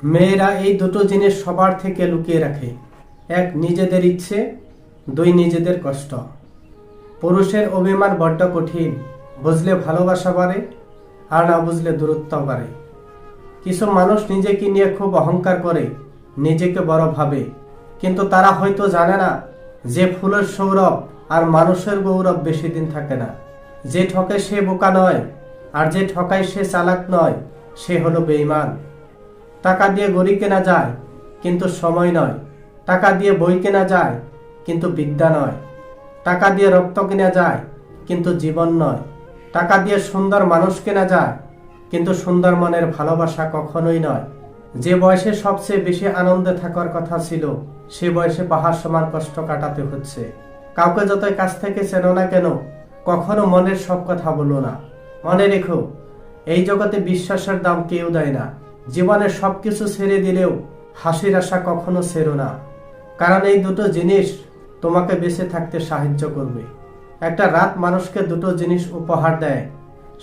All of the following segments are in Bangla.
মেয়েরা এই দুটো জিনিস সবার থেকে লুকিয়ে রাখে। এক, নিজেদের ইচ্ছে। দুই, নিজেদের কষ্ট। পুরুষের অভিমান বড্ড কঠিন। বুঝলে ভালোবাসা বাড়ে, আর না বুঝলে দূরত্ব বাড়ে। কিছু মানুষ নিজেকে নিয়ে খুব অহংকার করে, নিজেকে বড় ভাবে, কিন্তু তারা হয়তো জানে না যে ফুলের সৌরভ আর মানুষের গৌরব বেশি দিন থাকে না। যে ঠকে সে বোকা নয়, আর যে ঠকায় সে চালাক নয়, সে হলো বেঈমান। টাকা দিয়ে গড়ি কেনা যায়, কিন্তু সময় নয়। টাকা দিয়ে বই কেনা যায়, কিন্তু বিদ্যা নয়। টাকা দিয়ে রক্ত কেনা যায়, কিন্তু জীবন নয়। টাকা দিয়ে সুন্দর মানুষ কেনা যায়, কিন্তু সুন্দর মনের ভালোবাসা কখনোই নয়। যে বয়সে সবচেয়ে বেশি আনন্দে থাকার কথা ছিল, সে বয়সে পাহাড় সমান কষ্ট কাটাতে হচ্ছে। কাউকে যতই কাছ থেকে চেনো না কেন, কখনো মনের সব কথা বলো না। মনে রেখো, এই জগতে বিশ্বাসের দাম কেউ দেয় না। জীবনের সবকিছু ছেড়ে দিলেও হাসির আশা কখনো ছেড়ো না, কারণ এই দুটো জিনিস তোমাকে বেঁচে থাকতে সাহায্য করবে। একটা রাত মানুষকে দুটো জিনিস উপহার দেয়,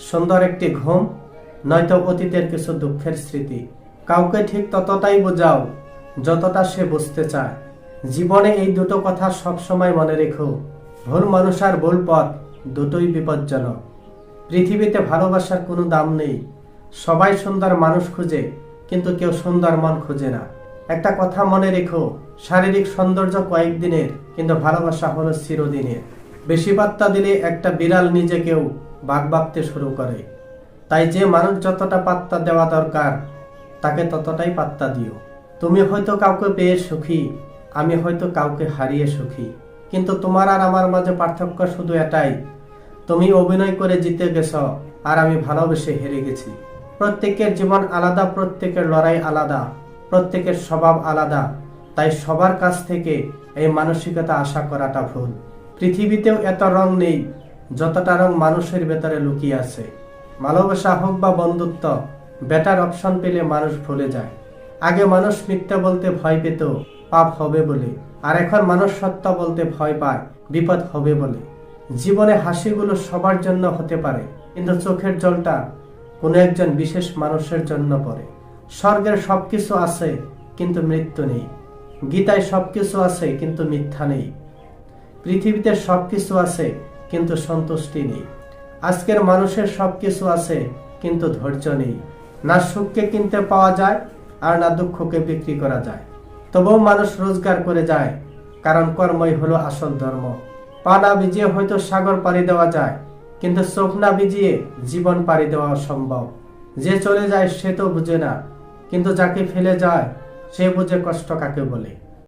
সুন্দর একটি ঘুম, নয়তো অতীতের কিছু দুঃখের স্মৃতি। কাউকে ঠিক ততটাই বোঝাও যতটা সে বুঝতে চায়। জীবনে এই দুটো কথা সবসময় মনে রেখো। ভুল মানুষ আর ভুল পথ দুটোই বিপজ্জনক। পৃথিবীতে ভালোবাসার কোনো দাম নেই। সবাই সুন্দর মানুষ খুঁজে, কিন্তু কেউ সুন্দর মন খুঁজে না। একটা কথা মনে রেখো, শারীরিক সৌন্দর্য কয়েকদিনের, কিন্তু ভালোবাসা হলো চিরদিনের। বেশি পাত্তা দিলে একটা বিড়াল নিজেকেও বাঘ ভাবতে শুরু করে। তাই যে মানুষ যতটা পাত্তা দেওয়া দরকার, তাকে ততটাই পাত্তা দিও। তুমি হয়তো কাউকে পেয়ে সুখী, আমি হয়তো কাউকে হারিয়ে সুখী, কিন্তু তোমার আর আমার মাঝে পার্থক্য শুধু এটাই, তুমি অভিনয় করে জিতে গেছ, আর আমি ভালোবেসে হেরে গেছি। প্রত্যেকের জীবন আলাদা, প্রত্যেকের লড়াই আলাদা, প্রত্যেকের স্বভাব আলাদা। তাই সবার কাছ থেকে এই মানসিকতা আশা করাটা ভুল। পৃথিবীতেও এত রং নেই যতটা রং মানুষের ভেতরে লুকিয়ে আছে। ভালোবাসা হোক বা বন্ধুত্ব, বেটার অপশন পেলে মানুষ ভুলে যায়। আগে মানুষ মিথ্যা বলতে ভয় পেত, পাপ হবে বলে, আর এখন মানুষ সত্য বলতে ভয় পায়, বিপদ হবে বলে। জীবনে হাসিগুলো সবার জন্য হতে পারে, কিন্তু চোখের জলটা কোনো একজন বিশেষ মানুষের জন্য পড়ে। স্বর্গের সবকিছু আছে, কিন্তু মৃত্যু নেই। গীতায় সবকিছু আছে, কিন্তু মিথ্যা নেই। পৃথিবীতে সবকিছু আছে, কিন্তু সন্তুষ্টি নেই। আজকের মানুষের সবকিছু আছে, কিন্তু ধৈর্য নেই। না সুখকে কিনতে পাওয়া যায়, আর না দুঃখকে বিক্রি করা যায়। তবুও মানুষ রোজগার করে যায়, কারণ কর্মই হলো আসল ধর্ম। পা না ভিজিয়ে হয়তো সাগর পাড়ি দেওয়া যায়, কিন্তু চোখ না ভিজিয়ে জীবন পাড়ি দেওয়া অসম্ভব। যে চলে যায় সে তো বুঝে না, কিন্তু যাকে ফেলে যায় সে বুঝে কষ্ট কাকে বলে।